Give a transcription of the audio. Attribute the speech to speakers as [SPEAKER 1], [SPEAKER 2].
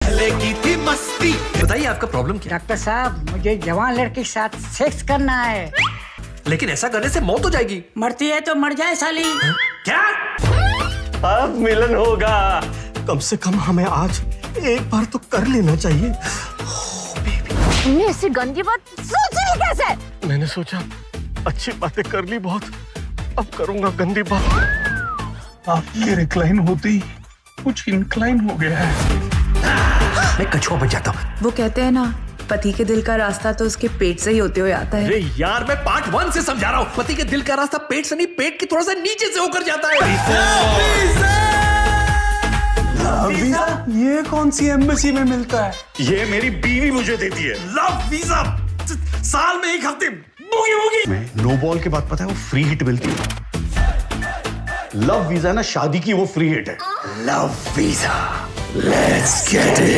[SPEAKER 1] पहले की थी मस्ती। बताइए आपका प्रॉब्लम क्या
[SPEAKER 2] डॉक्टर साहब, मुझे जवान लड़के के साथ सेक्स करना है।
[SPEAKER 1] है? लेकिन ऐसा करने से मौत हो जाएगी।
[SPEAKER 2] मरती है तो मर जाए साली।
[SPEAKER 1] क्या?
[SPEAKER 3] अब मिलन होगा। कम से कम हमें आज एक बार तो कर लेना चाहिए।
[SPEAKER 4] तुमने ऐसी गंदी बात सोची कैसे?
[SPEAKER 3] मैंने सोचा अच्छी बातें कर ली बहुत, अब करूंगा गंदी बात।
[SPEAKER 5] आपके रिक्लाइन होते ही कुछ इंक्लाइन हो गया है।
[SPEAKER 1] मैं कछुआ बन जाता हूँ।
[SPEAKER 6] वो कहते हैं ना, पति के दिल का रास्ता तो उसके पेट से ही होते हुए आता है।
[SPEAKER 1] अरे यार, मैं पार्ट 1 से समझा रहा हूँ। पति के दिल का रास्ता पेट से नहीं, पेट के थोड़ा सा नीचे से होकर जाता है।
[SPEAKER 5] वीजा ये कौन सी एम्बेसी में मिलता है?
[SPEAKER 3] ये मेरी बीवी मुझे देती है।
[SPEAKER 1] लव वीजा साल में 1 हफ्ते बूगी बूगी।
[SPEAKER 3] मैं नो बॉल के बाद पता है वो फ्री हिट मिलती है। लव वीजा ना शादी की वो फ्री हिट है।
[SPEAKER 1] Love visa, let's get it.